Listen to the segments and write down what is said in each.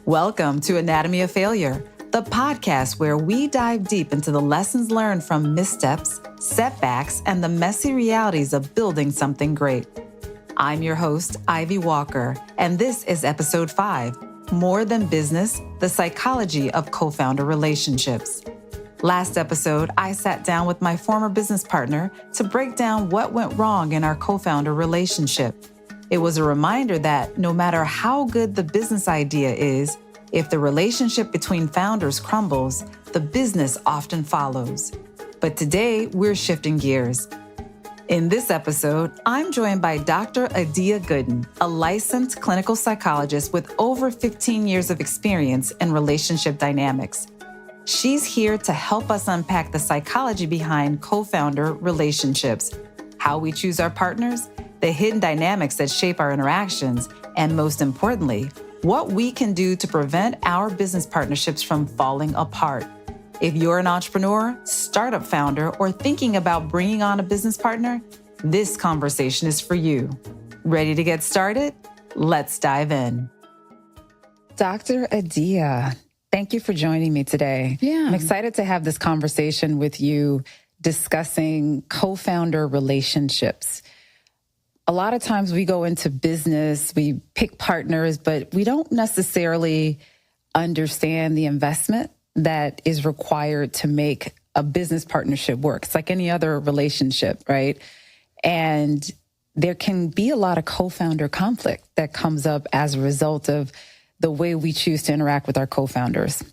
Welcome to Anatomy of Failure, the podcast where we dive deep into the lessons learned from missteps, setbacks, and the messy realities of building something great. I'm your host, Ivy Walker, and this is episode 5, More Than Business, the Psychology of Co-Founder Relationships. Last episode, I sat down with my former business partner to break down what went wrong in our co-founder relationship. It was a reminder that no matter how good the business idea is, if the relationship between founders crumbles, the business often follows. But today, we're shifting gears. In this episode, I'm joined by Dr. Adia Gooden, a licensed clinical psychologist with over 15 years of experience in relationship dynamics. She's here to help us unpack the psychology behind co-founder relationships, how we choose our partners, the hidden dynamics that shape our interactions, and most importantly, what we can do to prevent our business partnerships from falling apart. If you're an entrepreneur, startup founder, or thinking about bringing on a business partner, this conversation is for you. Ready to get started? Let's dive in. Dr. Adia, thank you for joining me today. Yeah. I'm excited to have this conversation with you discussing co-founder relationships. A lot of times we go into business, we pick partners, but we don't necessarily understand the investment that is required to make a business partnership work. It's like any other relationship, right? And there can be a lot of co-founder conflict that comes up as a result of the way we choose to interact with our co-founders.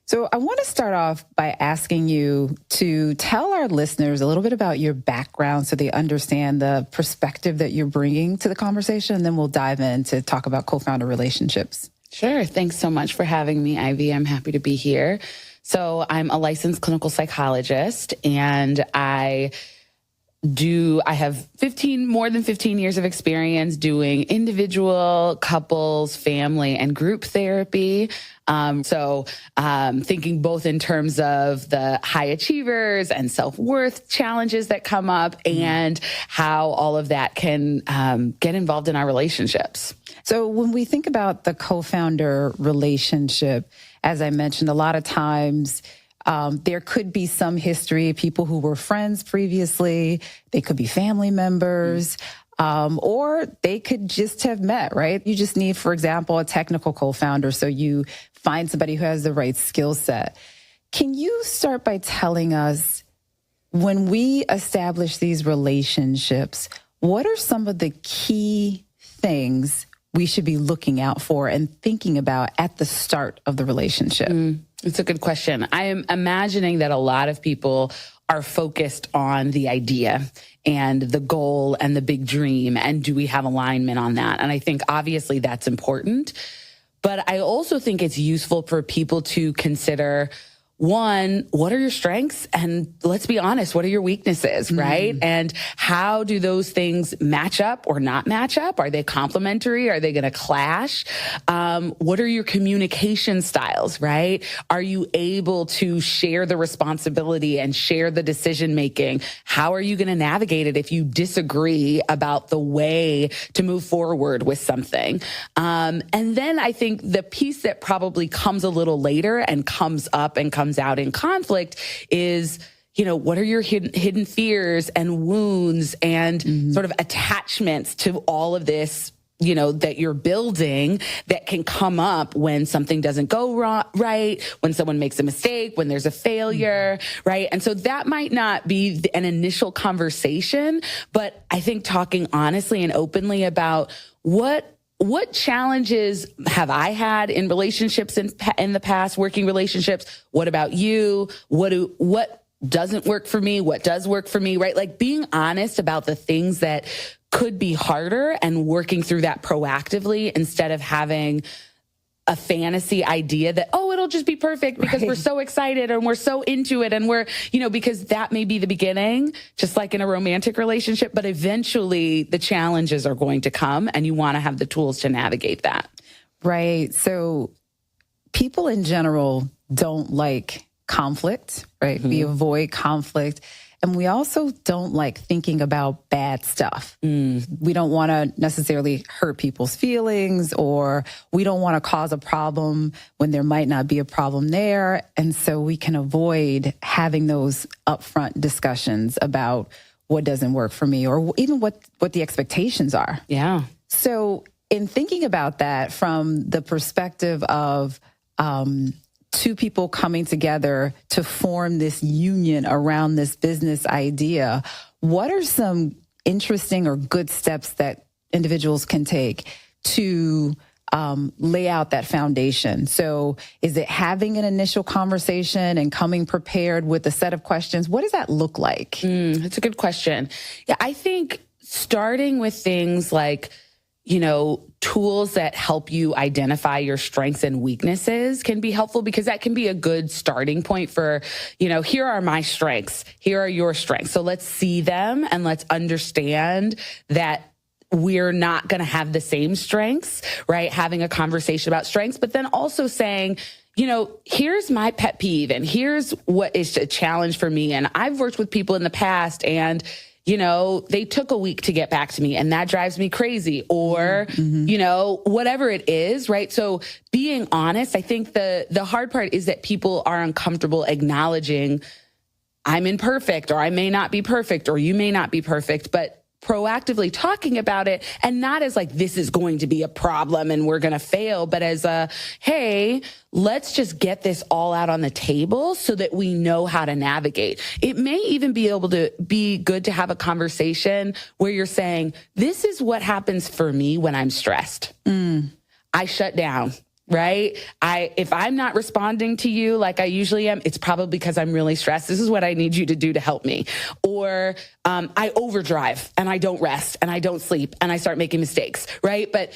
So I want to start off by asking you to tell our listeners a little bit about your background so they understand the perspective that you're bringing to the conversation, and then we'll dive in to talk about co-founder relationships. Sure. Thanks so much for having me, Ivy. I'm happy to be here. So I'm a licensed clinical psychologist, and I have more than 15 years of experience doing individual, couples, family, and group therapy. Thinking both in terms of the high achievers and self-worth challenges that come up and how all of that can get involved in our relationships. So when we think about the co-founder relationship, as I mentioned, a lot of times there could be some history, people who were friends previously, they could be family members, or they could just have met, right? You just need, for example, a technical co-founder, so you find somebody who has the right skill set. Can you start by telling us, when we establish these relationships, what are some of the key things we should be looking out for and thinking about at the start of the relationship? It's a good question. I am imagining that a lot of people are focused on the idea and the goal and the big dream, and do we have alignment on that? And I think obviously that's important, but I also think it's useful for people to consider, one, what are your strengths? And let's be honest, what are your weaknesses, right? And how do those things match up or not match up? Are they complementary? Are they going to clash? What are your communication styles, right? Are you able to share the responsibility and share the decision making? How are you going to navigate it if you disagree about the way to move forward with something? And then I think the piece that probably comes a little later and comes up and comes out in conflict is, what are your hidden fears and wounds and sort of attachments to all of this, that you're building, that can come up when something doesn't go right, when someone makes a mistake, when there's a failure, right? And so that might not be an initial conversation, but I think talking honestly and openly about what challenges have I had in relationships in the past, working relationships? What about you? What doesn't work for me? What does work for me, right? Like being honest about the things that could be harder and working through that proactively instead of having a fantasy idea that, it'll just be perfect because we're so excited and we're so into it and we're, because that may be the beginning, just like in a romantic relationship, but eventually the challenges are going to come and you want to have the tools to navigate that. Right. So people in general don't like conflict, right? We avoid conflict. And we also don't like thinking about bad stuff. We don't want to necessarily hurt people's feelings, or we don't want to cause a problem when there might not be a problem there. And so we can avoid having those upfront discussions about what doesn't work for me, or even what the expectations are. Yeah. So in thinking about that from the perspective of two people coming together to form this union around this business idea, what are some interesting or good steps that individuals can take to lay out that foundation? So is it having an initial conversation and coming prepared with a set of questions? What does that look like? That's a good question. Yeah, I think starting with things like, tools that help you identify your strengths and weaknesses can be helpful, because that can be a good starting point for, here are my strengths, here are your strengths. So let's see them and let's understand that we're not going to have the same strengths, right? Having a conversation about strengths, but then also saying, here's my pet peeve and here's what is a challenge for me. And I've worked with people in the past and they took a week to get back to me and that drives me crazy, or, whatever it is, right? So being honest, I think the hard part is that people are uncomfortable acknowledging I'm imperfect, or I may not be perfect, or you may not be perfect, but proactively talking about it, and not as like, this is going to be a problem and we're going to fail, but as hey, let's just get this all out on the table so that we know how to navigate. It may even be able to be good to have a conversation where you're saying, this is what happens for me when I'm stressed. I shut down. Right? If I'm not responding to you like I usually am, it's probably because I'm really stressed. This is what I need you to do to help me. Or I overdrive and I don't rest and I don't sleep and I start making mistakes, right? But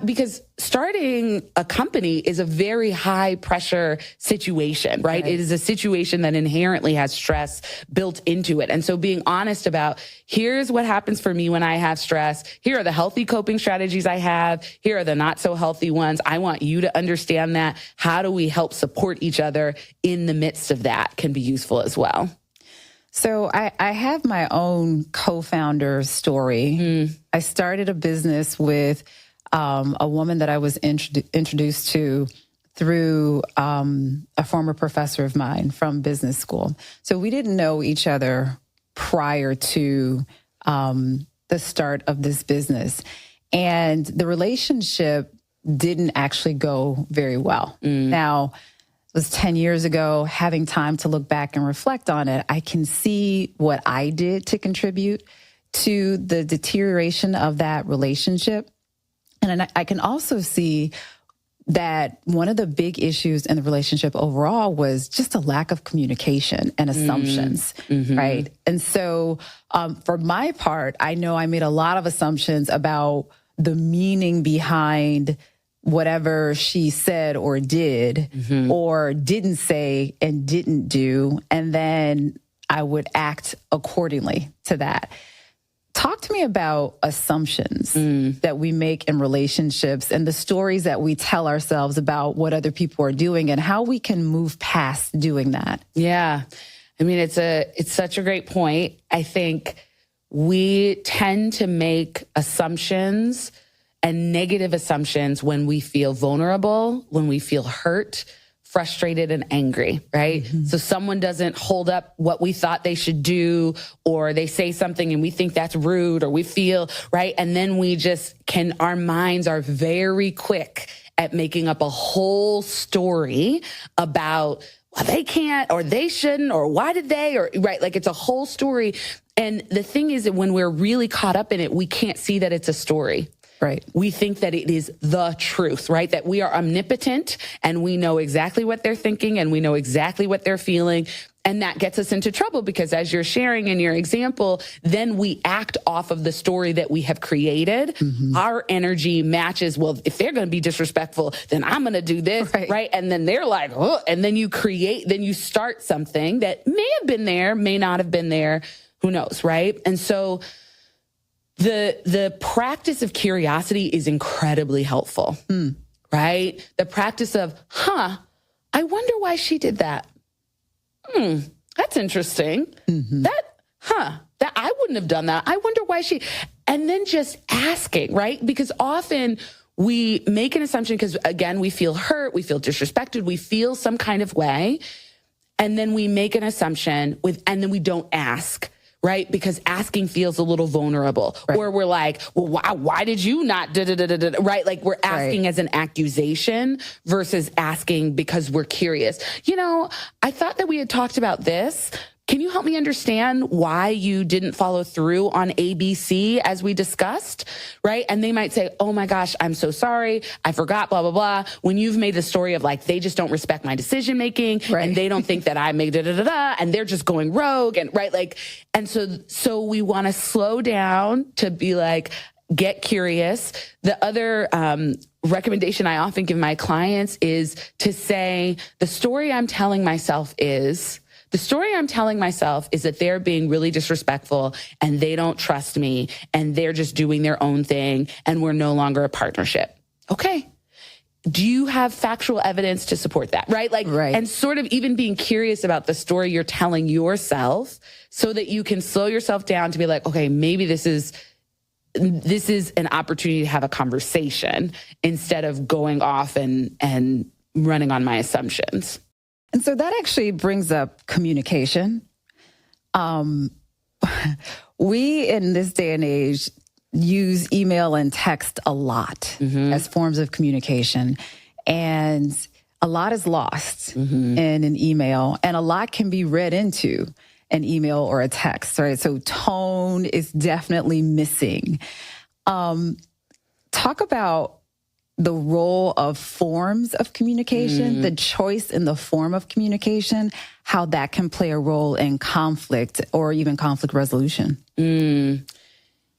because starting a company is a very high pressure situation, right? It is a situation that inherently has stress built into it. And so being honest about, here's what happens for me when I have stress. Here are the healthy coping strategies I have. Here are the not so healthy ones. I want you to understand that. How do we help support each other in the midst of that can be useful as well. So I have my own co-founder story. I started a business with a woman that I was introduced to through a former professor of mine from business school. So we didn't know each other prior to the start of this business. And the relationship didn't actually go very well. Now, it was 10 years ago. Having time to look back and reflect on it, I can see what I did to contribute to the deterioration of that relationship. And I can also see that one of the big issues in the relationship overall was just a lack of communication and assumptions, right? And so for my part, I know I made a lot of assumptions about the meaning behind whatever she said or did or didn't say and didn't do. And then I would act accordingly to that. Talk to me about assumptions that we make in relationships and the stories that we tell ourselves about what other people are doing and how we can move past doing that. Yeah. I mean, it's such a great point. I think we tend to make assumptions and negative assumptions when we feel vulnerable, when we feel hurt, frustrated, and angry, right? So someone doesn't hold up what we thought they should do, or they say something and we think that's rude, or we feel, right? And then our minds are very quick at making up a whole story about, well, they can't, or they shouldn't, or why did they, or right? Like it's a whole story. And the thing is that when we're really caught up in it, we can't see that it's a story. Right. We think that it is the truth, right? That we are omnipotent and we know exactly what they're thinking and we know exactly what they're feeling. And that gets us into trouble because, as you're sharing in your example, then we act off of the story that we have created. Our energy matches, well, if they're going to be disrespectful, then I'm going to do this, right? And then they're like, oh, and then you start something that may have been there, may not have been there, who knows, right? And so the practice of curiosity is incredibly helpful, right? The practice of, I wonder why she did that. That's interesting. That I wouldn't have done that. I wonder why and then just asking, right? Because often we make an assumption because, again, we feel hurt, we feel disrespected, we feel some kind of way. And then we make an assumption and then we don't ask, right? Because asking feels a little vulnerable. Right. Or we're like, well, why did you not, right? Like we're asking as an accusation versus asking because we're curious. I thought that we had talked about this. Can you help me understand why you didn't follow through on ABC as we discussed, right? And they might say, oh my gosh, I'm so sorry. I forgot, blah, blah, blah. When you've made the story of like, they just don't respect my decision making and they don't think that I made and they're just going rogue and right. Like, and so we want to slow down to be like, get curious. The other, recommendation I often give my clients is to say, the story I'm telling myself is that they're being really disrespectful and they don't trust me and they're just doing their own thing and we're no longer a partnership. Okay. Do you have factual evidence to support that? Right? And sort of even being curious about the story you're telling yourself so that you can slow yourself down to be like, okay, maybe this is an opportunity to have a conversation instead of going off and running on my assumptions. And so that actually brings up communication. We, in this day and age, use email and text a lot as forms of communication. And a lot is lost in an email, and a lot can be read into an email or a text, right? So tone is definitely missing. Talk about the role of forms of communication, the choice in the form of communication, how that can play a role in conflict or even conflict resolution.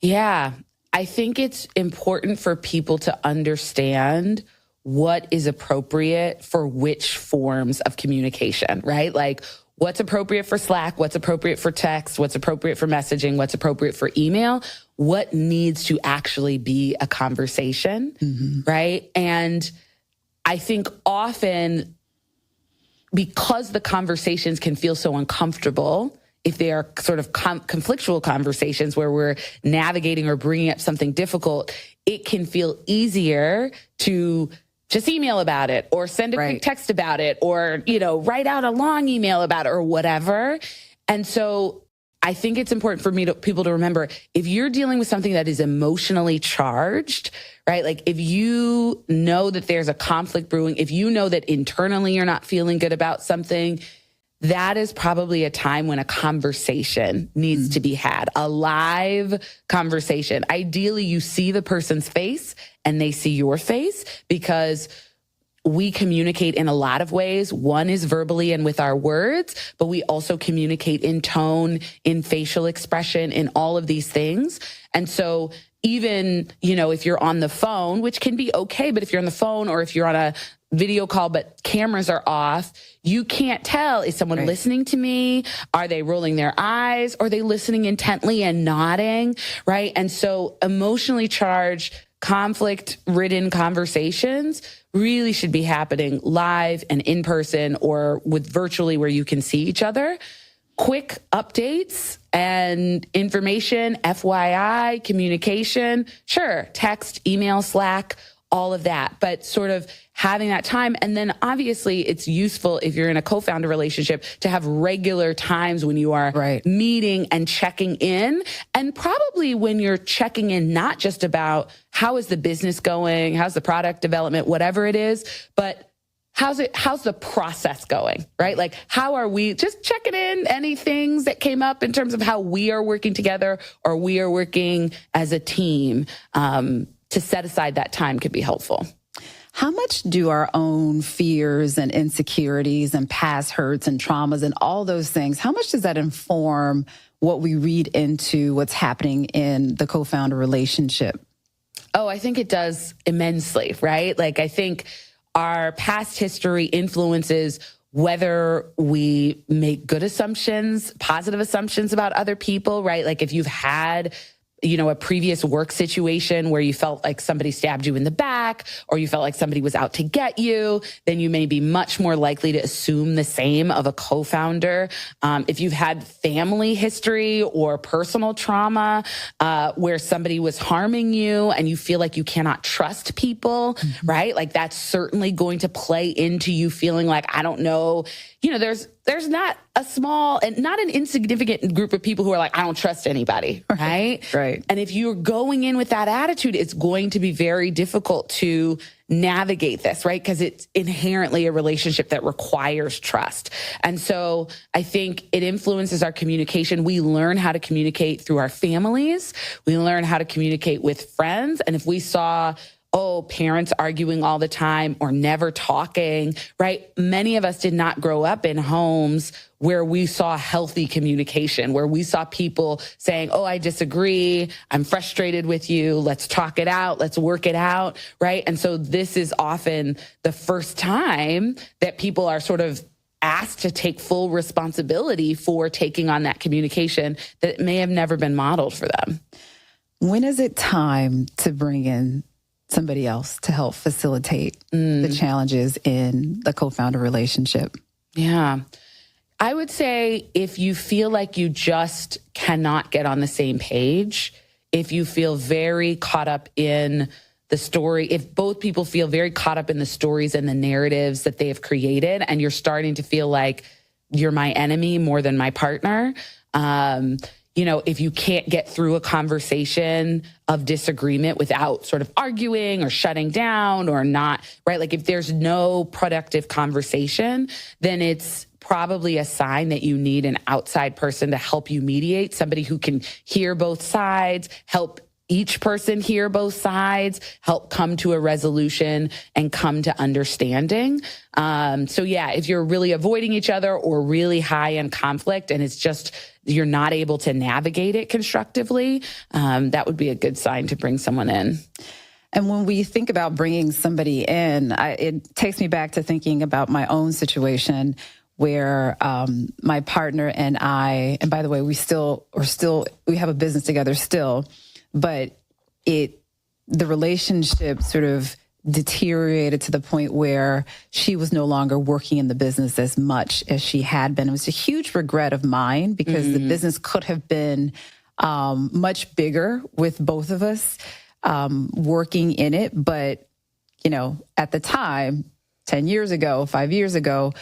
Yeah, I think it's important for people to understand what is appropriate for which forms of communication, right? Like what's appropriate for Slack, what's appropriate for text, what's appropriate for messaging, what's appropriate for email, what needs to actually be a conversation, right? And I think often because the conversations can feel so uncomfortable, if they are sort of conflictual conversations where we're navigating or bringing up something difficult, it can feel easier to just email about it or send a quick text about it or, write out a long email about it or whatever. And so I think it's important for people to remember, if you're dealing with something that is emotionally charged, right? Like if you know that there's a conflict brewing, if you know that internally you're not feeling good about something, that is probably a time when a conversation needs to be had, a live conversation. Ideally, you see the person's face and they see your face because we communicate in a lot of ways. One is verbally and with our words, but we also communicate in tone, in facial expression, in all of these things. And so even, if you're on the phone, which can be okay, but if you're on the phone or if you're on a video call, but cameras are off, you can't tell, is someone listening to me? Are they rolling their eyes? Are they listening intently and nodding? Right. And so emotionally charged, conflict-ridden conversations really should be happening live and in person or with virtually where you can see each other. Quick updates and information, FYI, communication, sure, text, email, Slack, all of that, but sort of having that time. And then obviously it's useful if you're in a co-founder relationship to have regular times when you are meeting and checking in. And probably when you're checking in, not just about how is the business going, how's the product development, whatever it is, but how's the process going, right? Like, how are we just checking in? Any things that came up in terms of how we are working together or we are working as a team, to set aside that time could be helpful. How much do our own fears and insecurities and past hurts and traumas and all those things, how much does that inform what we read into what's happening in the co-founder relationship? Oh, I think it does immensely, right? Like, I think our past history influences whether we make good assumptions, positive assumptions about other people, right? Like if you've had a previous work situation where you felt like somebody stabbed you in the back or you felt like somebody was out to get you, then you may be much more likely to assume the same of a co-founder. If you've had family history or personal trauma where somebody was harming you and you feel like you cannot trust people, right? Like that's certainly going to play into you feeling like, I don't know, there's not a small and not an insignificant group of people who are like, I don't trust anybody, right? Right. And if you're going in with that attitude, it's going to be very difficult to navigate this, right? Because it's inherently a relationship that requires trust. And so I think it influences our communication. We learn how to communicate through our families. We learn how to communicate with friends. And if we saw parents arguing all the time or never talking, right? Many of us did not grow up in homes where we saw healthy communication, where we saw people saying, I disagree. I'm frustrated with you. Let's talk it out. Let's work it out, right? And so this is often the first time that people are sort of asked to take full responsibility for taking on that communication that may have never been modeled for them. When is it time to bring in somebody else to help facilitate the challenges in the co-founder relationship? Yeah. I would say if you feel like you just cannot get on the same page, if you feel very caught up in the story, if both people feel very caught up in the stories and the narratives that they have created, and you're starting to feel like you're my enemy more than my partner, if you can't get through a conversation of disagreement without sort of arguing or shutting down or not, right? Like if there's no productive conversation, then it's probably a sign that you need an outside person to help you mediate, somebody who can hear both sides, help each person hear both sides, help come to a resolution and come to understanding. If you're really avoiding each other or really high in conflict and it's just you're not able to navigate it constructively, that would be a good sign to bring someone in. And when we think about bringing somebody in, it takes me back to thinking about my own situation where my partner and I, and by the way, we have a business together still, but the relationship sort of deteriorated to the point where she was no longer working in the business as much as she had been. It was a huge regret of mine because the business could have been much bigger with both of us working in it. But, at the time, 10 years ago, 5 years ago,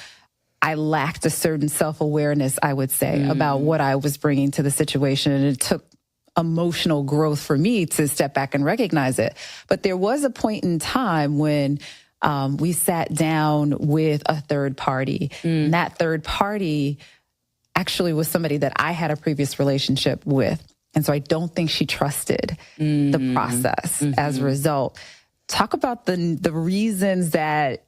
I lacked a certain self-awareness, I would say, about what I was bringing to the situation. And it took emotional growth for me to step back and recognize it. But there was a point in time when we sat down with a third party. And that third party actually was somebody that I had a previous relationship with. And so I don't think she trusted the process as a result. Talk about the reasons that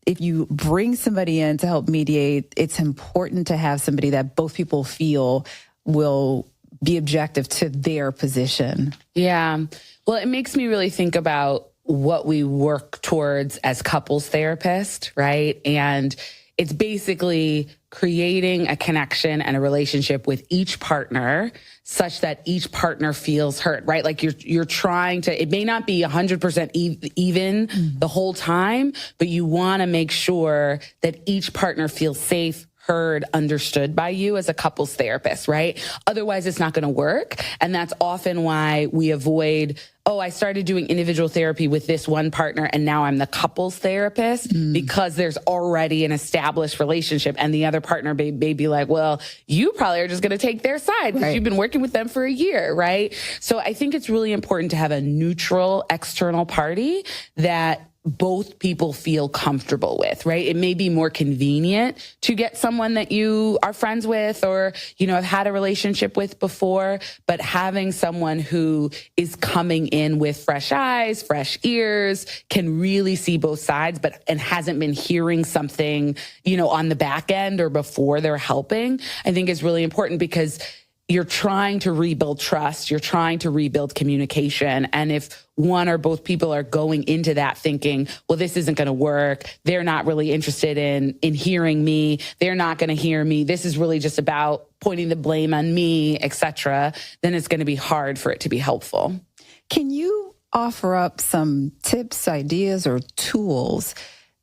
if you bring somebody in to help mediate, it's important to have somebody that both people feel will be objective to their position. Yeah. Well, it makes me really think about what we work towards as couples therapists, right? And it's basically creating a connection and a relationship with each partner such that each partner feels heard, right? Like you're trying to, it may not be 100% even the whole time, but you want to make sure that each partner feels safe, heard, understood by you as a couples therapist, right? Otherwise, it's not going to work. And that's often why we avoid, I started doing individual therapy with this one partner and now I'm the couples therapist because there's already an established relationship and the other partner may be like, well, you probably are just going to take their side because you've been working with them for a year, right? So I think it's really important to have a neutral external party that both people feel comfortable with, right? It may be more convenient to get someone that you are friends with or, have had a relationship with before, but having someone who is coming in with fresh eyes, fresh ears, can really see both sides, and hasn't been hearing something, on the back end or before they're helping, I think is really important because you're trying to rebuild trust, you're trying to rebuild communication. And if one or both people are going into that thinking, well, this isn't going to work, they're not really interested in hearing me, they're not going to hear me, this is really just about pointing the blame on me, etc., then it's going to be hard for it to be helpful. Can you offer up some tips, ideas, or tools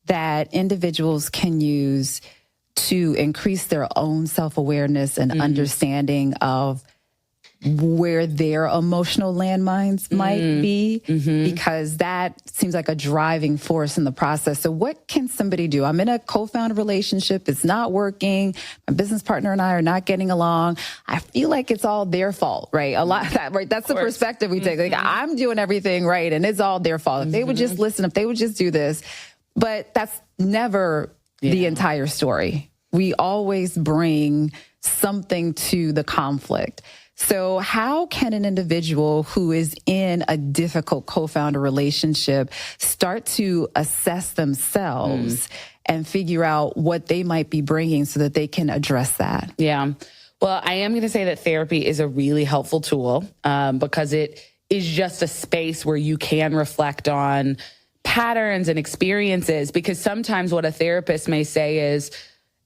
that individuals can use to increase their own self-awareness and understanding of where their emotional landmines might be? Because that seems like a driving force in the process. So what can somebody do? I'm in a co-founder relationship. It's not working. My business partner and I are not getting along. I feel like it's all their fault, right? A lot of that, right? That's the perspective we take. Like, I'm doing everything right and it's all their fault. If they would just listen, if they would just do this. But that's never the entire story. We always bring something to the conflict. So how can an individual who is in a difficult co-founder relationship start to assess themselves and figure out what they might be bringing so that they can address that? Yeah. Well, I am going to say that therapy is a really helpful tool because it is just a space where you can reflect on patterns and experiences, because sometimes what a therapist may say is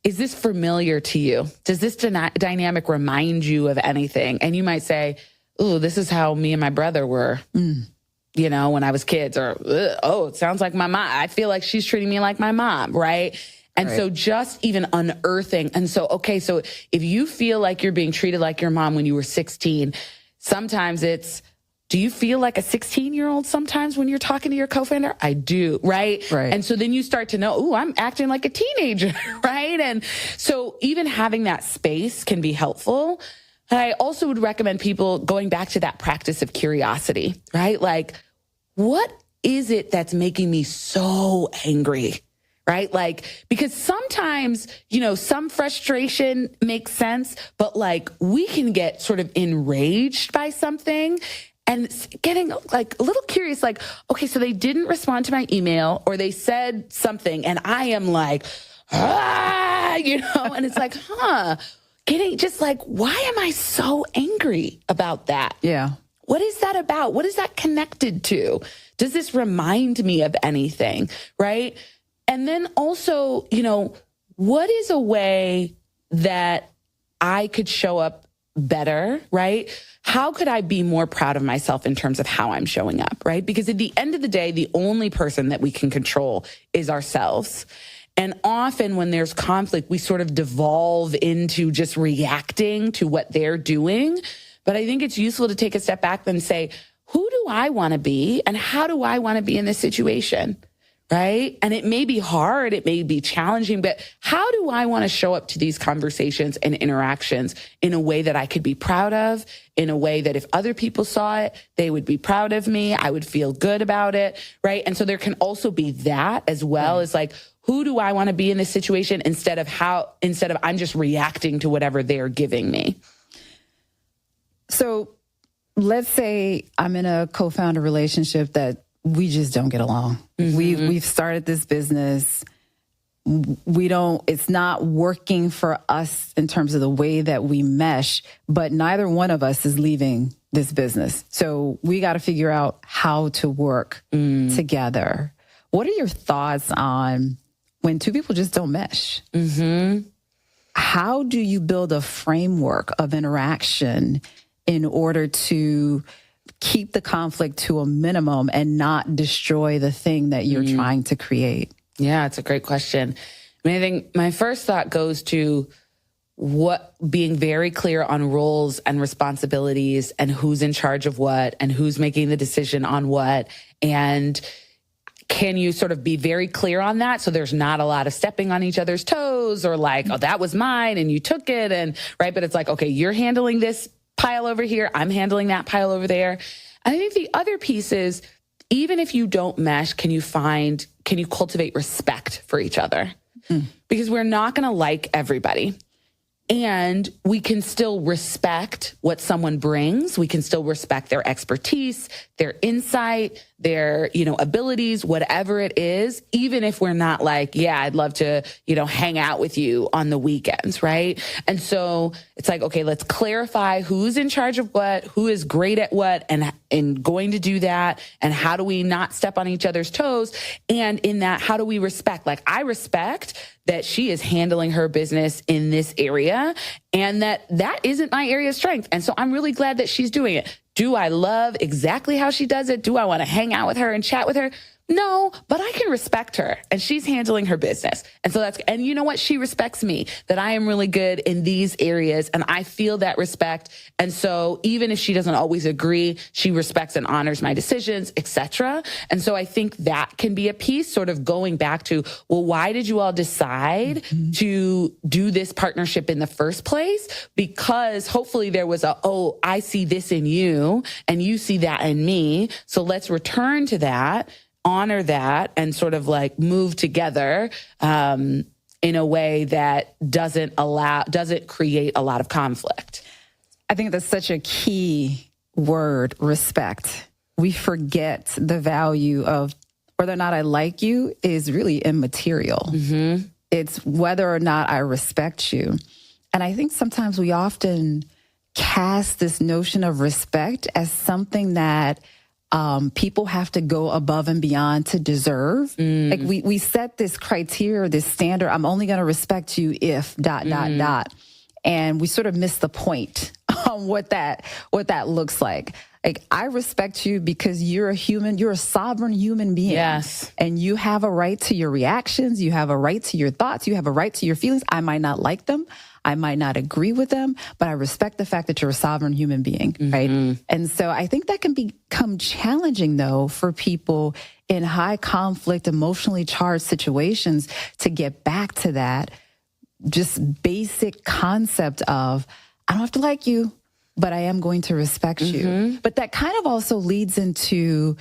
this familiar to you? Does this dynamic remind you of anything? And you might say, oh, this is how me and my brother were, you know, when I was kids. Or, oh, it sounds like my mom. I feel like she's treating me like my mom, right? And so just even unearthing. And so, okay, so if you feel like you're being treated like your mom when you were 16, sometimes it's, do you feel like a 16-year-old sometimes when you're talking to your co-founder? I do, right? And so then you start to know, oh, I'm acting like a teenager, right? And so even having that space can be helpful. And I also would recommend people going back to that practice of curiosity, right? Like, what is it that's making me so angry? Right? Like, because sometimes, you know, some frustration makes sense, but like we can get sort of enraged by something and getting like a little curious, like, okay, so they didn't respond to my email or they said something and I am like, you know, and it's like, getting just like, why am I so angry about that? Yeah. What is that about? What is that connected to? Does this remind me of anything? Right? And then also, you know, what is a way that I could show up better, right? How could I be more proud of myself in terms of how I'm showing up, right? Because at the end of the day, the only person that we can control is ourselves. And often when there's conflict, we sort of devolve into just reacting to what they're doing. But I think it's useful to take a step back and say, who do I want to be and how do I want to be in this situation? Right? And it may be hard, it may be challenging, but how do I want to show up to these conversations and interactions in a way that I could be proud of, in a way that if other people saw it, they would be proud of me, I would feel good about it, right? And so there can also be that as well as like, who do I want to be in this situation instead of I'm just reacting to whatever they're giving me. So let's say I'm in a co-founder relationship that we just don't get along. We've started this business. It's not working for us in terms of the way that we mesh, but neither one of us is leaving this business. So we got to figure out how to work together. What are your thoughts on when two people just don't mesh? How do you build a framework of interaction in order to keep the conflict to a minimum and not destroy the thing that you're trying to create? Yeah, it's a great question. I mean, I think my first thought goes to being very clear on roles and responsibilities and who's in charge of what and who's making the decision on what. And can you sort of be very clear on that so there's not a lot of stepping on each other's toes or like, oh, that was mine and you took it, and right? But it's like, okay, you're handling this pile over here, I'm handling that pile over there. I think the other piece is, even if you don't mesh, can you cultivate respect for each other? Because we're not going to like everybody. And we can still respect what someone brings. We can still respect their expertise, their insight, their, abilities, whatever it is, even if we're not like, yeah, I'd love to, hang out with you on the weekends, right? And so it's like, okay, let's clarify who's in charge of what, who is great at what, and going to do that. And how do we not step on each other's toes? And in that, how do we respect? Like, I respect that she is handling her business in this area and that isn't my area of strength. And so I'm really glad that she's doing it. Do I love exactly how she does it? Do I want to hang out with her and chat with her? No, but I can respect her and she's handling her business. And so and you know what? She respects me, that I am really good in these areas and I feel that respect. And so even if she doesn't always agree, she respects and honors my decisions, etc. And so I think that can be a piece, sort of going back to, well, why did you all decide to do this partnership in the first place? Because hopefully there was I see this in you and you see that in me. So let's return to that, honor that, and sort of like move together in a way that doesn't create a lot of conflict. I think that's such a key word, respect. We forget the value of whether or not I like you is really immaterial. Mm-hmm. It's whether or not I respect you. And I think sometimes we often cast this notion of respect as something that people have to go above and beyond to deserve. Like we set this criteria, this standard. I'm only going to respect you if ... And we sort of miss the point on what that looks like. Like, I respect you because you're a human, you're a sovereign human being. Yes. And you have a right to your reactions. You have a right to your thoughts. You have a right to your feelings. I might not like them. I might not agree with them, but I respect the fact that you're a sovereign human being, right? And so I think that can become challenging, though, for people in high conflict, emotionally charged situations to get back to that just basic concept of, I don't have to like you, but I am going to respect you. But that kind of also leads into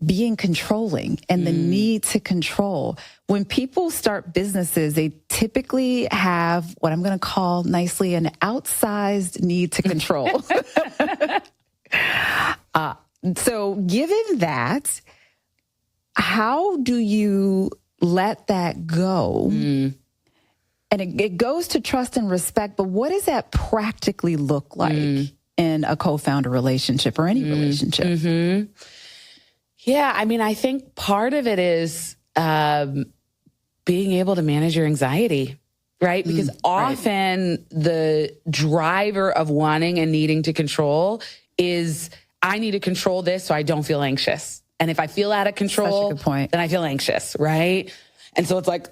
being controlling and the need to control. When people start businesses, they typically have what I'm going to call nicely an outsized need to control. So given that, how do you let that go? And it goes to trust and respect, but what does that practically look like in a co-founder relationship or any relationship? Yeah, I mean, I think part of it is being able to manage your anxiety, right? Because often the driver of wanting and needing to control is, I need to control this so I don't feel anxious. And if I feel out of control, then I feel anxious, right? And so it's like,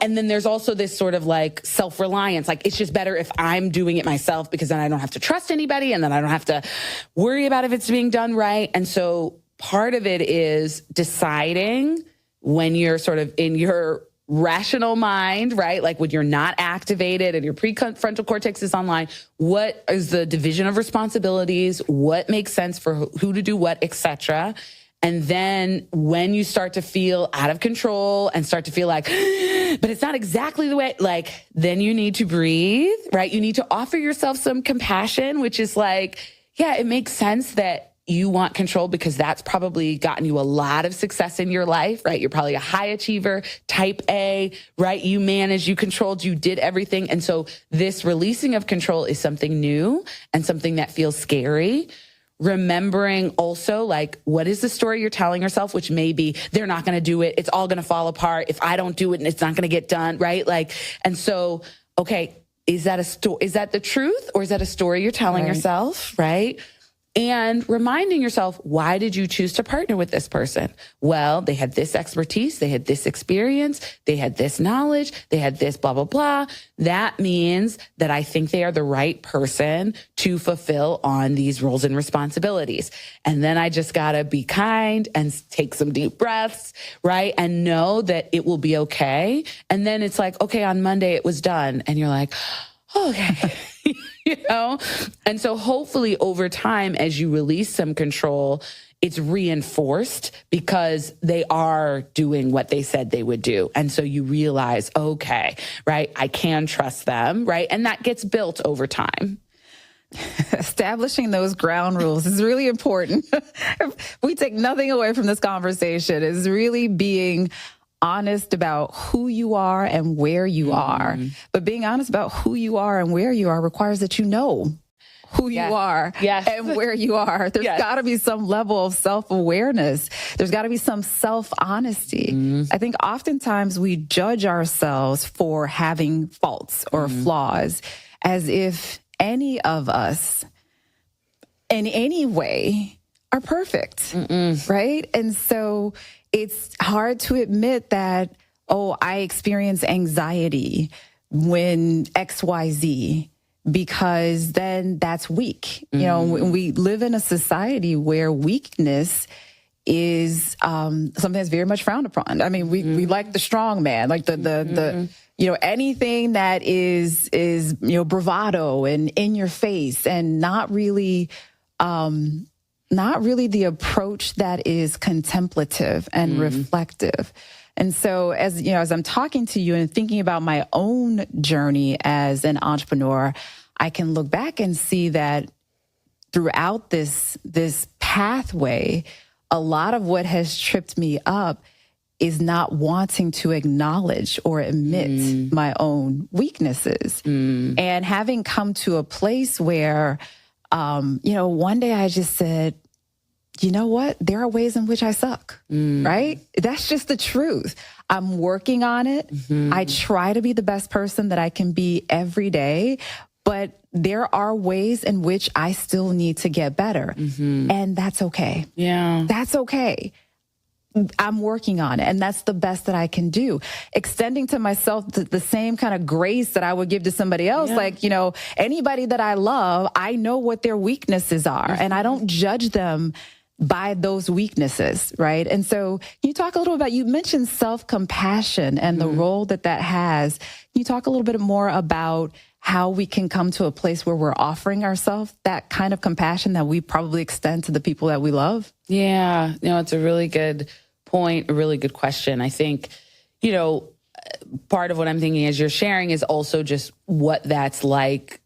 and then there's also this sort of like self-reliance. Like, it's just better if I'm doing it myself because then I don't have to trust anybody and then I don't have to worry about if it's being done right. And so part of it is deciding when you're sort of in your rational mind, right? Like when you're not activated and your prefrontal cortex is online, what is the division of responsibilities? What makes sense for who to do what, etc. And then when you start to feel out of control and start to feel like, but it's not exactly the way, like, then you need to breathe, right? You need to offer yourself some compassion, which is like, yeah, it makes sense that you want control because that's probably gotten you a lot of success in your life, right? You're probably a high achiever, type A, right? You managed, you controlled, you did everything. And so this releasing of control is something new and something that feels scary. Remembering also, like, what is the story you're telling yourself, which maybe they're not going to do it. It's all going to fall apart. If I don't do it, and it's not going to get done. Right. Like, and so, okay, is that the truth or is that a story you're telling yourself? Right. And reminding yourself, why did you choose to partner with this person? Well, they had this expertise, they had this experience, they had this knowledge, they had this blah, blah, blah. That means that I think they are the right person to fulfill on these roles and responsibilities. And then I just gotta be kind and take some deep breaths, right? And know that it will be okay. And then it's like, okay, on Monday it was done. And you're like, okay. And so hopefully over time, as you release some control, it's reinforced because they are doing what they said they would do. And so you realize, okay, right, I can trust them, right? And that gets built over time. Establishing those ground rules is really important. If we take nothing away from this conversation, is really being honest about who you are and where you are. But being honest about who you are and where you are requires that you know who you are and where you are. There's got to be some level of self-awareness. There's got to be some self-honesty. I think oftentimes we judge ourselves for having faults or flaws as if any of us in any way are perfect, right? And so it's hard to admit that, oh, I experience anxiety when XYZ, because then that's weak. You know, we live in a society where weakness is something that's very much frowned upon. I mean, we like the strong man, like the anything that is bravado and in your face, and not really the approach that is contemplative and reflective. And so as I'm talking to you and thinking about my own journey as an entrepreneur, I can look back and see that throughout this pathway, a lot of what has tripped me up is not wanting to acknowledge or admit my own weaknesses. And having come to a place where, one day I just said, you know what? There are ways in which I suck, right? That's just the truth. I'm working on it. I try to be the best person that I can be every day, but there are ways in which I still need to get better. And that's okay. Yeah. That's okay. I'm working on it, and that's the best that I can do. Extending to myself the same kind of grace that I would give to somebody else. Like, anybody that I love, I know what their weaknesses are, and I don't judge them by those weaknesses, right? And so can you talk a little about, you mentioned self-compassion and the role that has. Can you talk a little bit more about how we can come to a place where we're offering ourselves that kind of compassion that we probably extend to the people that we love? Yeah, it's a really good point, a really good question. I think, part of what I'm thinking as you're sharing is also just what that's like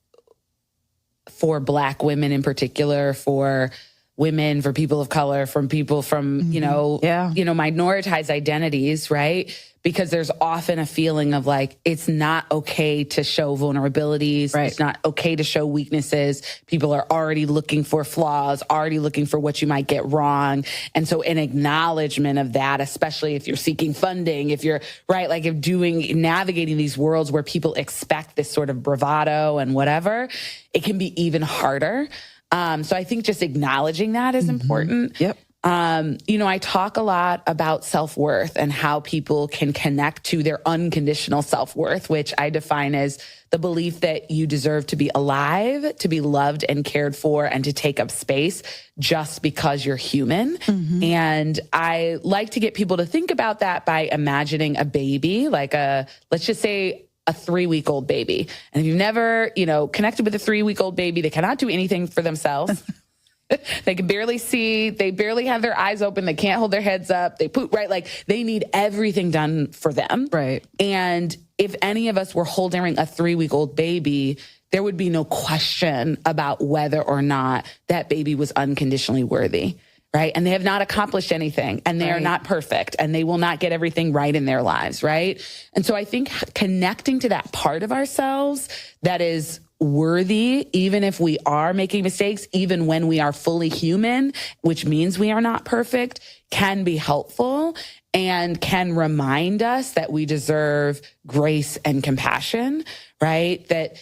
for Black women in particular, for women, for people of color, from people from, minoritized identities, right? Because there's often a feeling of like, it's not okay to show vulnerabilities. Right. It's not okay to show weaknesses. People are already looking for flaws, already looking for what you might get wrong. And so an acknowledgement of that, especially if you're seeking funding, if you're navigating these worlds where people expect this sort of bravado and whatever, it can be even harder. So I think just acknowledging that is important. Yep. I talk a lot about self-worth and how people can connect to their unconditional self-worth, which I define as the belief that you deserve to be alive, to be loved and cared for, and to take up space just because you're human. And I like to get people to think about that by imagining a baby, let's just say a 3-week-old baby. And if you've never, connected with a 3-week-old baby, they cannot do anything for themselves. They can barely see. They barely have their eyes open. They can't hold their heads up. They poop, right? Like they need everything done for them. Right. And if any of us were holding a 3-week-old baby, there would be no question about whether or not that baby was unconditionally worthy. Right. And they have not accomplished anything, and they are not perfect, and they will not get everything right in their lives. Right. And so I think connecting to that part of ourselves that is worthy, even if we are making mistakes, even when we are fully human, which means we are not perfect, can be helpful and can remind us that we deserve grace and compassion. Right. That,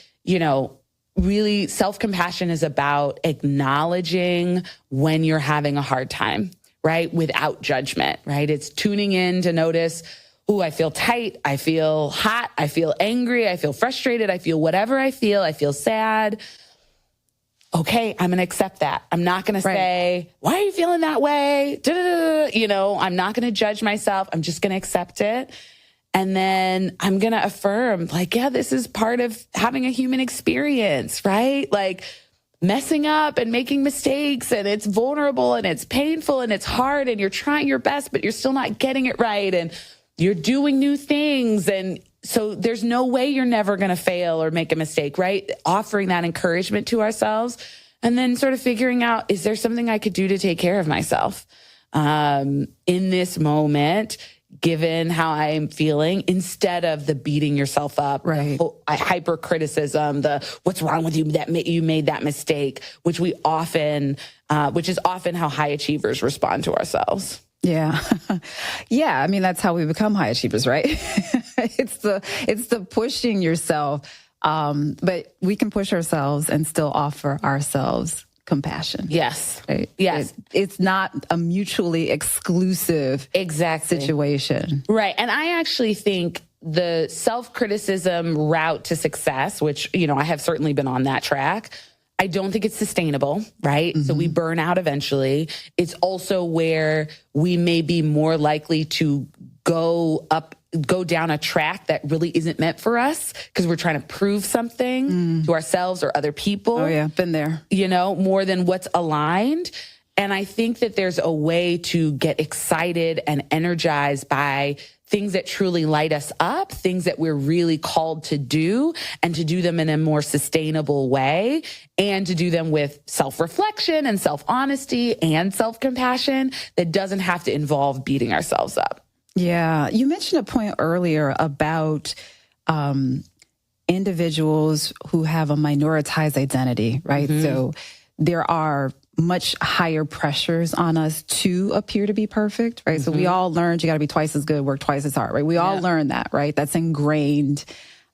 really, self-compassion is about acknowledging when you're having a hard time, right? Without judgment, right? It's tuning in to notice, I feel tight, I feel hot, I feel angry, I feel frustrated, I feel whatever I feel sad. Okay, I'm going to accept that. I'm not going to say, why are you feeling that way? I'm not going to judge myself. I'm just going to accept it. And then I'm going to affirm like, yeah, this is part of having a human experience, right? Like messing up and making mistakes, and it's vulnerable and it's painful and it's hard and you're trying your best, but you're still not getting it right. And you're doing new things. And so there's no way you're never going to fail or make a mistake, right? Offering that encouragement to ourselves, and then sort of figuring out, is there something I could do to take care of myself in this moment, given how I'm feeling, instead of the beating yourself up, right? The hyper criticism, the what's wrong with you that you made that mistake, which is often how high achievers respond to ourselves. Yeah. Yeah. I mean, that's how we become high achievers, right? It's the pushing yourself. But we can push ourselves and still offer ourselves compassion. Yes. Right? Yes. It's not a mutually exclusive situation. Right. And I actually think the self-criticism route to success, which, I have certainly been on that track, I don't think it's sustainable, right? Mm-hmm. So we burn out eventually. It's also where we may be more likely to go down a track that really isn't meant for us because we're trying to prove something to ourselves or other people. Oh yeah, been there. More than what's aligned. And I think that there's a way to get excited and energized by things that truly light us up, things that we're really called to do, and to do them in a more sustainable way, and to do them with self-reflection and self-honesty and self-compassion that doesn't have to involve beating ourselves up. Yeah. You mentioned a point earlier about individuals who have a minoritized identity, right? Mm-hmm. So there are much higher pressures on us to appear to be perfect, right? Mm-hmm. So we all learned you got to be twice as good, work twice as hard, right? We all learn that, right? That's ingrained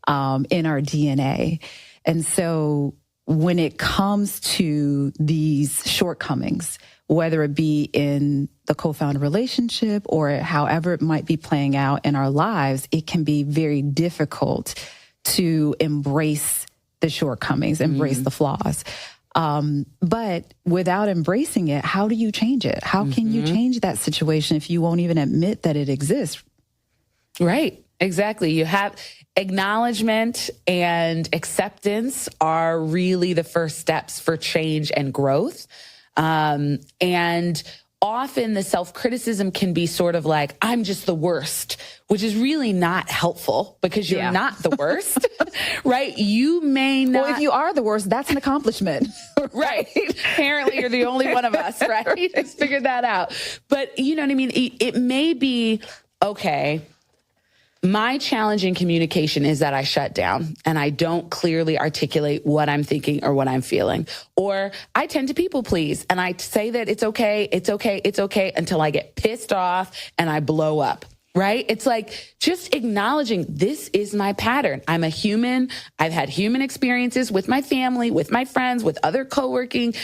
in our DNA. And so when it comes to these shortcomings, whether it be in the co-founder relationship or however it might be playing out in our lives, it can be very difficult to embrace the shortcomings, embrace the flaws. But without embracing it, how do you change it? How can you change that situation if you won't even admit that it exists? Right. Exactly. You have acknowledgement and acceptance are really the first steps for change and growth. And often the self-criticism can be sort of like, I'm just the worst, which is really not helpful because you're not the worst, right? You may not. Well, if you are the worst, that's an accomplishment. Right. Apparently you're the only one of us, right? Just figured that out. But you know what I mean? It may be, okay, my challenge in communication is that I shut down and I don't clearly articulate what I'm thinking or what I'm feeling. Or I tend to people please and I say that it's okay until I get pissed off and I blow up. Right? It's like just acknowledging this is my pattern. I'm a human. I've had human experiences with my family, with my friends, with other co-working,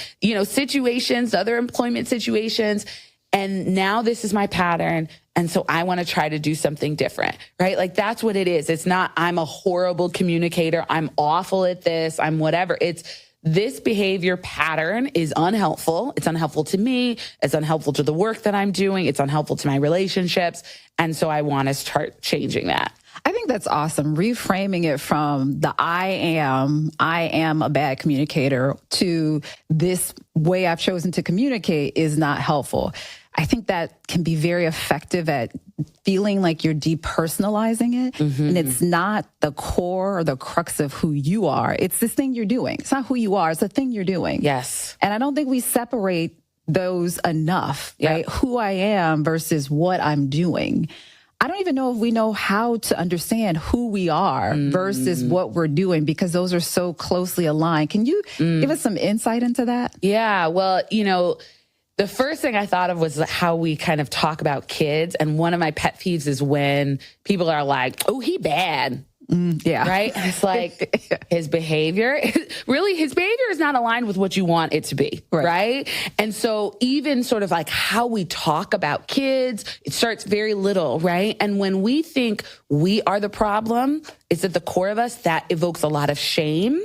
situations, other employment situations. And now this is my pattern. And so I want to try to do something different, right? Like that's what it is. It's not, I'm a horrible communicator. I'm awful at this. I'm whatever. It's this behavior pattern is unhelpful. It's unhelpful to me. It's unhelpful to the work that I'm doing. It's unhelpful to my relationships. And so I want to start changing that. I think that's awesome. Reframing it from the I am a bad communicator to this way I've chosen to communicate is not helpful. I think that can be very effective at feeling like you're depersonalizing it. Mm-hmm. And it's not the core or the crux of who you are. It's this thing you're doing. It's not who you are. It's the thing you're doing. Yes. And I don't think we separate those enough, right? Who I am versus what I'm doing. I don't even know if we know how to understand who we are versus what we're doing because those are so closely aligned. Can you give us some insight into that? Yeah. Well, the first thing I thought of was how we kind of talk about kids. And one of my pet peeves is when people are like, oh, he bad. Yeah. Right. And it's like his behavior is not aligned with what you want it to be. Right. And so even sort of like how we talk about kids, it starts very little. Right. And when we think we are the problem, it's at the core of us that evokes a lot of shame.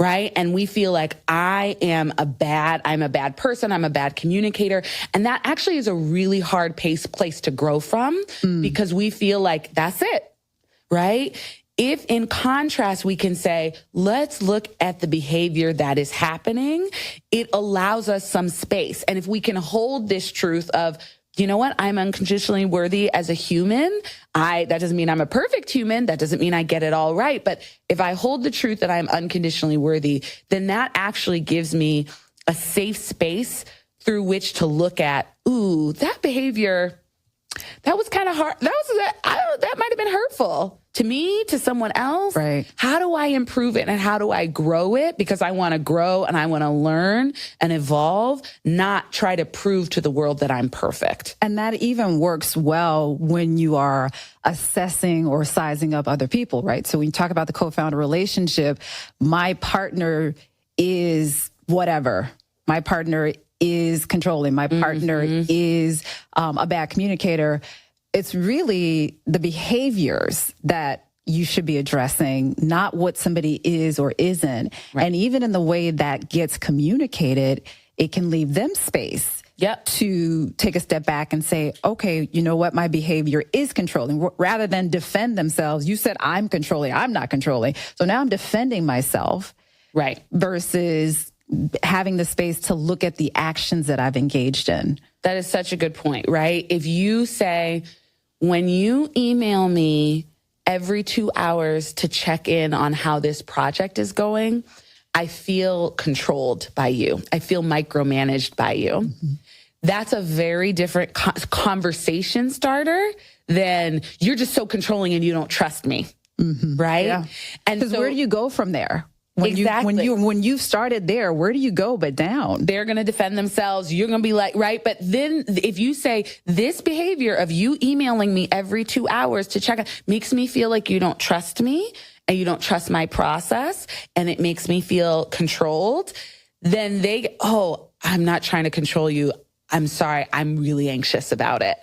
Right. And we feel like I'm a bad person. I'm a bad communicator. And that actually is a really hard place to grow from because we feel like that's it. right? If in contrast, we can say, let's look at the behavior that is happening, it allows us some space. And if we can hold this truth of, you know what, I'm unconditionally worthy as a human. That doesn't mean I'm a perfect human. That doesn't mean I get it all right. But if I hold the truth that I'm unconditionally worthy, then that actually gives me a safe space through which to look at, ooh, that behavior, that was kind of hard. That might have been hurtful to me, to someone else. Right. How do I improve it and how do I grow it? Because I want to grow and I want to learn and evolve, not try to prove to the world that I'm perfect. And that even works well when you are assessing or sizing up other people, right? So when you talk about the co-founder relationship, my partner is whatever. My partner is controlling. My partner is a bad communicator. It's really the behaviors that you should be addressing, not what somebody is or isn't. Right. And even in the way that gets communicated, it can leave them space to take a step back and say, okay, you know what? My behavior is controlling, rather than defend themselves. You said I'm controlling. I'm not controlling. So now I'm defending myself. Right. Versus having the space to look at the actions that I've engaged in. That is such a good point, right? If you say, when you email me every 2 hours to check in on how this project is going, I feel controlled by you. I feel micromanaged by you. Mm-hmm. That's a very different conversation starter than you're just so controlling and you don't trust me. Mm-hmm. Right? Yeah. And so where do you go from there? When you've started there, where do you go but down? They're going to defend themselves. You're going to be like, right. But then if you say this behavior of you emailing me every 2 hours to check makes me feel like you don't trust me and you don't trust my process and it makes me feel controlled, then I'm not trying to control you. I'm sorry. I'm really anxious about it.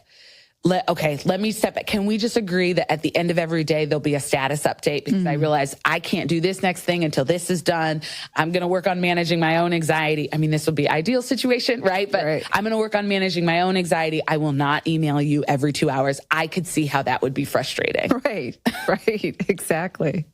Let me step back. Can we just agree that at the end of every day, there'll be a status update because I realize I can't do this next thing until this is done. I'm going to work on managing my own anxiety. I mean, this would be ideal situation, right? But I'm going to work on managing my own anxiety. I will not email you every 2 hours. I could see how that would be frustrating. Right, exactly.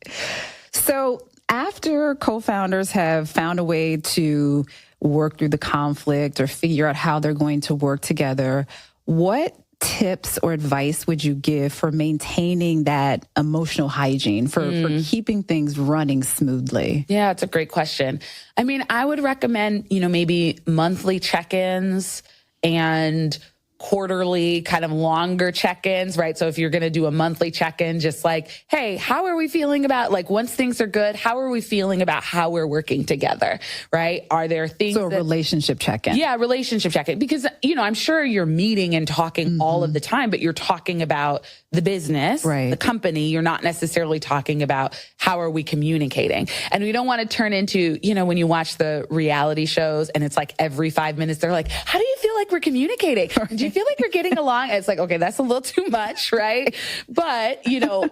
So after co-founders have found a way to work through the conflict or figure out how they're going to work together, what tips or advice would you give for maintaining that emotional hygiene, for keeping things running smoothly? Yeah, it's a great question. I mean, I would recommend, maybe monthly check-ins and quarterly kind of longer check-ins, right? So if you're going to do a monthly check-in, just like, hey, how are we feeling about, once things are good, how are we feeling about how we're working together, right? Are there things So a relationship check-in. Yeah, relationship check-in. Because, I'm sure you're meeting and talking all of the time, but you're talking about the business, the company. You're not necessarily talking about how are we communicating. And we don't want to turn into, when you watch the reality shows and it's like every 5 minutes, they're like, how do you feel like we're communicating? Do you feel like we're getting along? It's like, okay, that's a little too much, right? But,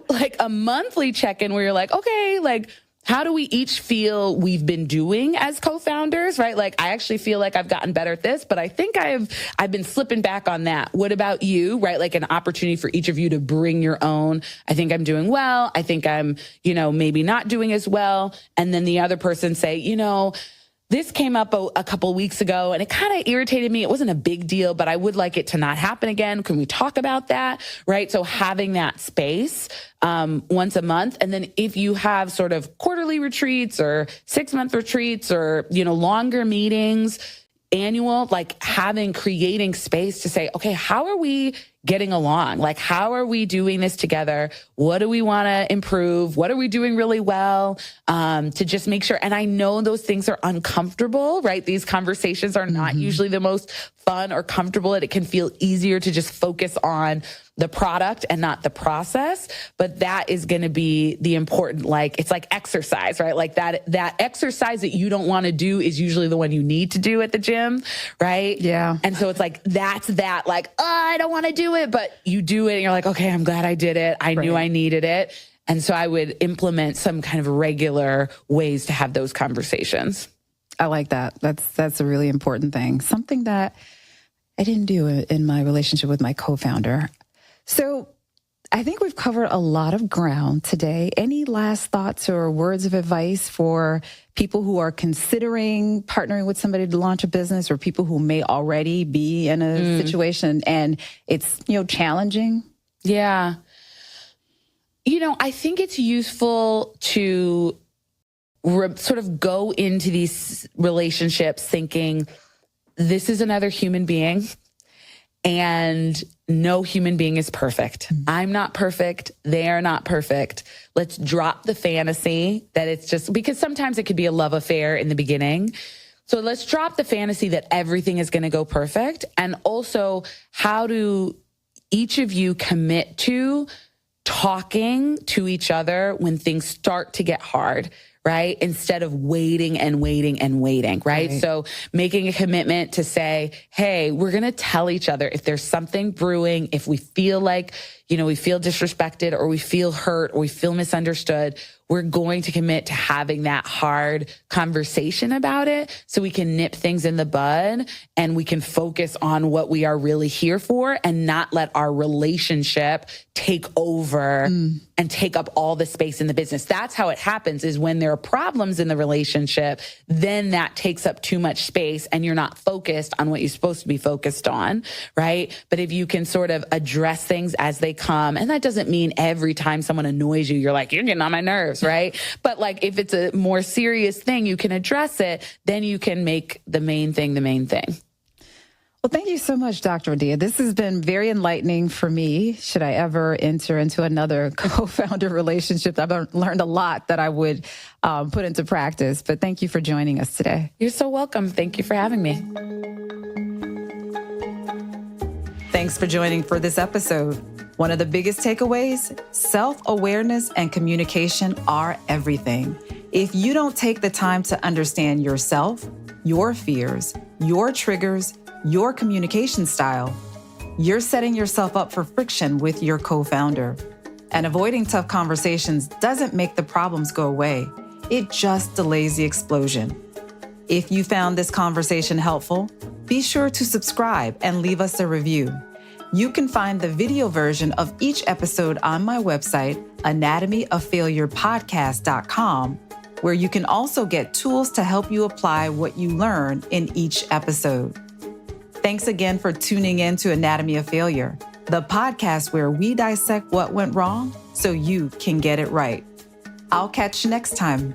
like a monthly check-in where you're like, okay, how do we each feel we've been doing as co-founders, right? I actually feel like I've gotten better at this, but I think I've been slipping back on that. What about you, right? An opportunity for each of you to bring your own. I think I'm doing well. I think I'm, maybe not doing as well. And then the other person say, this came up a couple weeks ago and it kind of irritated me. It wasn't a big deal, but I would like it to not happen again. Can we talk about that? Right. So having that space once a month. And then if you have sort of quarterly retreats or 6-month retreats or, longer meetings, annual, creating space to say, okay, how are we getting along? How are we doing this together? What do we want to improve? What are we doing really well? To just make sure. And I know those things are uncomfortable, right? These conversations are not usually the most fun or comfortable, and it can feel easier to just focus on the product and not the process. But that is going to be the important, it's like exercise, right? That exercise that you don't want to do is usually the one you need to do at the gym, right? Yeah. And so it's I don't want to do it, but you do it and you're like, okay, I'm glad I did it. I knew I needed it. And so I would implement some kind of regular ways to have those conversations. I like that. That's a really important thing. Something that I didn't do in my relationship with my co-founder. So I think we've covered a lot of ground today. Any last thoughts or words of advice for people who are considering partnering with somebody to launch a business, or people who may already be in a situation and it's, challenging? Yeah. I think it's useful to sort of go into these relationships thinking this is another human being, and no human being is perfect. I'm not perfect. They are not perfect. Let's drop the fantasy that it's just, because sometimes it could be a love affair in the beginning. So let's drop the fantasy that everything is going to go perfect. And also, how do each of you commit to talking to each other when things start to get hard, right? Instead of waiting and waiting and waiting, right? So making a commitment to say, hey, we're going to tell each other if there's something brewing, if we feel like, we feel disrespected, or we feel hurt, or we feel misunderstood, we're going to commit to having that hard conversation about it so we can nip things in the bud and we can focus on what we are really here for and not let our relationship take over and take up all the space in the business. That's how it happens, is when there are problems in the relationship, then that takes up too much space and you're not focused on what you're supposed to be focused on, right? But if you can sort of address things as they come, and that doesn't mean every time someone annoys you, you're like, you're getting on my nerves, right? But like, if it's a more serious thing, you can address it, then you can make the main thing the main thing. Well, thank you so much, Dr. Adia. This has been very enlightening for me. Should I ever enter into another co-founder relationship, I've learned a lot that I would put into practice. But thank you for joining us today. You're so welcome. Thank you for having me. Thanks for joining for this episode. One of the biggest takeaways: self-awareness and communication are everything. If you don't take the time to understand yourself, your fears, your triggers, your communication style, you're setting yourself up for friction with your co-founder. And avoiding tough conversations doesn't make the problems go away. It just delays the explosion. If you found this conversation helpful, be sure to subscribe and leave us a review. You can find the video version of each episode on my website, anatomyoffailurepodcast.com, where you can also get tools to help you apply what you learn in each episode. Thanks again for tuning in to Anatomy of Failure, the podcast where we dissect what went wrong so you can get it right. I'll catch you next time.